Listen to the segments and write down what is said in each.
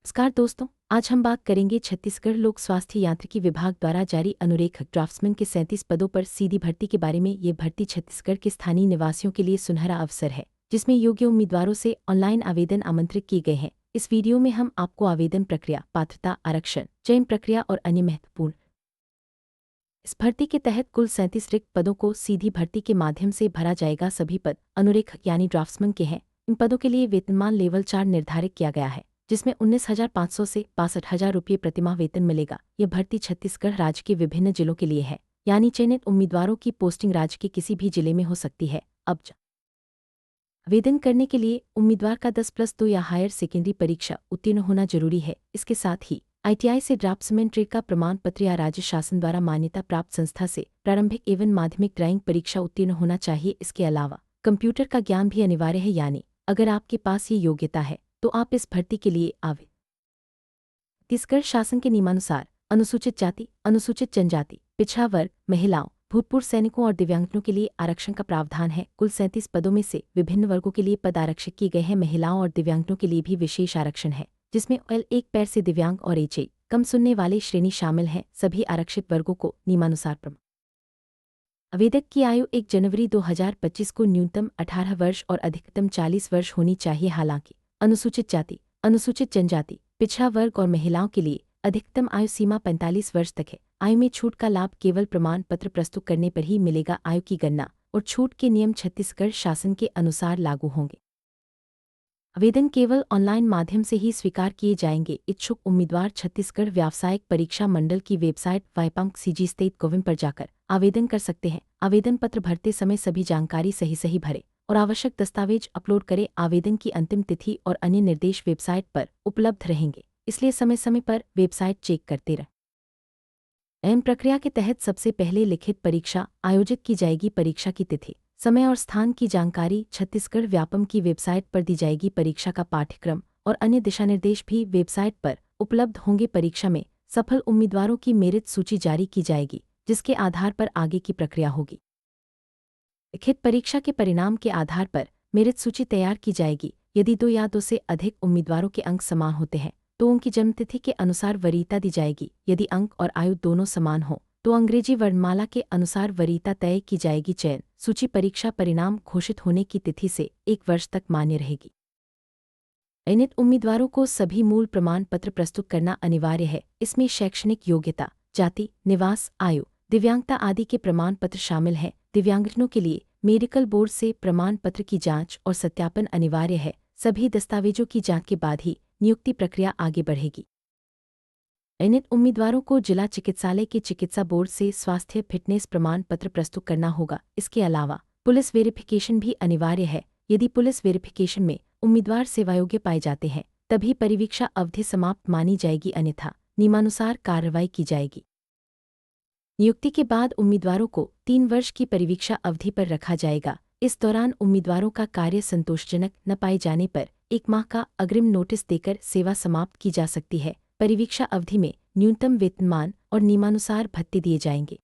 नमस्कार दोस्तों, आज हम बात करेंगे छत्तीसगढ़ लोक स्वास्थ्य यांत्रिकी विभाग द्वारा जारी अनुरेखक ड्राफ्ट्समैन के 37 पदों पर सीधी भर्ती के बारे में। ये भर्ती छत्तीसगढ़ के स्थानीय निवासियों के लिए सुनहरा अवसर है, जिसमें योग्य उम्मीदवारों से ऑनलाइन आवेदन आमंत्रित किए गए हैं। इस वीडियो में हम आपको आवेदन प्रक्रिया, पात्रता, आरक्षण, चयन प्रक्रिया और अन्य महत्वपूर्ण इस भर्ती के तहत कुल 37 रिक्त पदों को सीधी भर्ती के माध्यम से भरा जाएगा। सभी पद अनुरेखक यानी ड्राफ्ट्समैन के हैं। इन पदों के लिए वेतनमान लेवल 4 निर्धारित किया गया है, जिसमें 19,500 से 62,000 रुपये प्रतिमाह वेतन मिलेगा। यह भर्ती छत्तीसगढ़ राज्य के विभिन्न जिलों के लिए है, यानी चयनित उम्मीदवारों की पोस्टिंग राज्य के किसी भी जिले में हो सकती है। अब आवेदन करने के लिए उम्मीदवार का 10+2 या हायर सेकेंडरी परीक्षा उत्तीर्ण होना जरूरी है। इसके साथ ही ITI से ड्राफ्ट्समैन ट्रेड का प्रमाण पत्र या राज्य शासन द्वारा मान्यता प्राप्त संस्था से प्रारंभिक एवं माध्यमिक ड्राइंग परीक्षा उत्तीर्ण होना चाहिए। इसके अलावा कंप्यूटर का ज्ञान भी अनिवार्य है, यानी अगर आपके पास ये योग्यता है तो आप इस भर्ती के लिए आवेदन। छत्तीसगढ़ शासन के नियमानुसार अनुसूचित जाति, अनुसूचित जनजाति, पिछड़ा वर्ग, महिलाओं, भूतपूर्व सैनिकों और दिव्यांगजनों के लिए आरक्षण का प्रावधान है। कुल 37 पदों में से विभिन्न वर्गों के लिए पद आरक्षित किए गए हैं। महिलाओं और दिव्यांगजनों के लिए भी विशेष आरक्षण है, जिसमें एक पैर से दिव्यांग और HI कम सुनने वाले श्रेणी शामिल हैं। सभी आरक्षित वर्गों को नियमानुसार प्रमाण। आवेदक की आयु 1 जनवरी 2025 को न्यूनतम 18 वर्ष और अधिकतम 40 वर्ष होनी चाहिए। हालांकि अनुसूचित जाति, अनुसूचित जनजाति, पिछड़ा वर्ग और महिलाओं के लिए अधिकतम आयु सीमा 45 वर्ष तक है। आयु में छूट का लाभ केवल प्रमाण पत्र प्रस्तुत करने पर ही मिलेगा। आयु की गणना और छूट के नियम छत्तीसगढ़ शासन के अनुसार लागू होंगे। आवेदन केवल ऑनलाइन माध्यम से ही स्वीकार किए जाएंगे। इच्छुक उम्मीदवार छत्तीसगढ़ व्यावसायिक परीक्षा मंडल की वेबसाइट wipamcg.gov पर जाकर आवेदन कर सकते हैं। आवेदन पत्र भरते समय सभी जानकारी सही भरें और आवश्यक दस्तावेज अपलोड करें। आवेदन की अंतिम तिथि और अन्य निर्देश वेबसाइट पर उपलब्ध रहेंगे, इसलिए समय समय पर वेबसाइट चेक करते रहें। एम प्रक्रिया के तहत सबसे पहले लिखित परीक्षा आयोजित की जाएगी। परीक्षा की तिथि, समय और स्थान की जानकारी छत्तीसगढ़ व्यापम की वेबसाइट पर दी जाएगी। परीक्षा का पाठ्यक्रम और अन्य दिशानिर्देश भी वेबसाइट पर उपलब्ध होंगे। परीक्षा में सफल उम्मीदवारों की मेरिट सूची जारी की जाएगी, जिसके आधार पर आगे की प्रक्रिया होगी। लिखित परीक्षा के परिणाम के आधार पर मेरिट सूची तैयार की जाएगी। यदि 2 या 2 से अधिक उम्मीदवारों के अंक समान होते हैं तो उनकी जन्मतिथि के अनुसार वरीयता दी जाएगी। यदि अंक और आयु दोनों समान हो तो अंग्रेजी वर्णमाला के अनुसार वरीयता तय की जाएगी। चयन सूची परीक्षा परिणाम घोषित होने की तिथि से 1 वर्ष तक मान्य रहेगी। चयनित उम्मीदवारों को सभी मूल प्रमाण पत्र प्रस्तुत करना अनिवार्य है। इसमें शैक्षणिक योग्यता, जाति, निवास, आयु, दिव्यांगता आदि के प्रमाण पत्र शामिल हैं। दिव्यांगजनों के लिए मेडिकल बोर्ड से प्रमाण पत्र की जांच और सत्यापन अनिवार्य है। सभी दस्तावेजों की जांच के बाद ही नियुक्ति प्रक्रिया आगे बढ़ेगी। चयनित उम्मीदवारों को जिला चिकित्सालय के चिकित्सा बोर्ड से स्वास्थ्य फिटनेस प्रमाण पत्र प्रस्तुत करना होगा। इसके अलावा पुलिस वेरिफिकेशन भी अनिवार्य है। यदि पुलिस वेरिफिकेशन में उम्मीदवार सेवायोग्य पाए जाते हैं तभी परिवीक्षा अवधि समाप्त मानी जाएगी, अन्यथा नियमानुसार कार्रवाई की जाएगी। नियुक्ति के बाद उम्मीदवारों को 3 वर्ष की परिवीक्षा अवधि पर रखा जाएगा। इस दौरान उम्मीदवारों का कार्य संतोषजनक न पाए जाने पर 1 माह का अग्रिम नोटिस देकर सेवा समाप्त की जा सकती है। परिवीक्षा अवधि में न्यूनतम वेतनमान और नियमानुसार भत्ते दिए जाएंगे।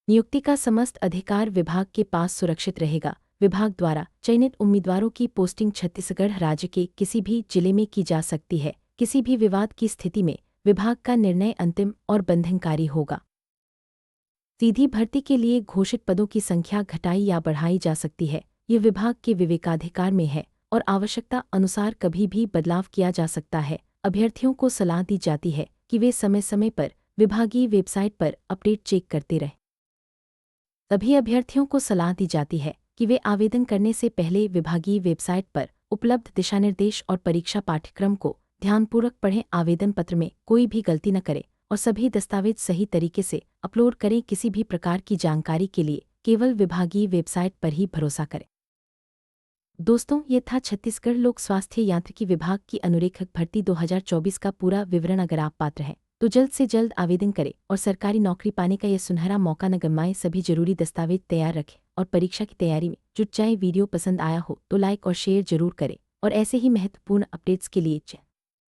नियुक्ति का समस्त अधिकार विभाग के पास सुरक्षित रहेगा। विभाग द्वारा चयनित उम्मीदवारों की पोस्टिंग छत्तीसगढ़ राज्य के किसी भी जिले में की जा सकती है। किसी भी विवाद की स्थिति में विभाग का निर्णय अंतिम और बंधनकारी होगा। सीधी भर्ती के लिए घोषित पदों की संख्या घटाई या बढ़ाई जा सकती है। ये विभाग के विवेकाधिकार में है और आवश्यकता अनुसार कभी भी बदलाव किया जा सकता है। अभ्यर्थियों को सलाह दी जाती है कि वे समय समय पर विभागीय वेबसाइट पर अपडेट चेक करते रहें। सभी अभ्यर्थियों को सलाह दी जाती है कि वे आवेदन करने से पहले विभागीय वेबसाइट पर उपलब्ध दिशानिर्देश और परीक्षा पाठ्यक्रम को ध्यानपूर्वक पढ़ें। आवेदन पत्र में कोई भी गलती न करें और सभी दस्तावेज सही तरीके से अपलोड करें। किसी भी प्रकार की जानकारी के लिए केवल विभागीय वेबसाइट पर ही भरोसा करें। दोस्तों, ये था छत्तीसगढ़ लोक स्वास्थ्य यांत्रिकी विभाग की अनुरेखक भर्ती 2024 का पूरा विवरण। अगर आप पात्र हैं तो जल्द से जल्द आवेदन करें और सरकारी नौकरी पाने का यह सुनहरा मौका न गंवाएं। सभी जरूरी दस्तावेज तैयार रखें और परीक्षा की तैयारी में जुट जाएं। वीडियो पसंद आया हो तो लाइक और शेयर जरूर करें और ऐसे ही महत्वपूर्ण अपडेट्स के लिए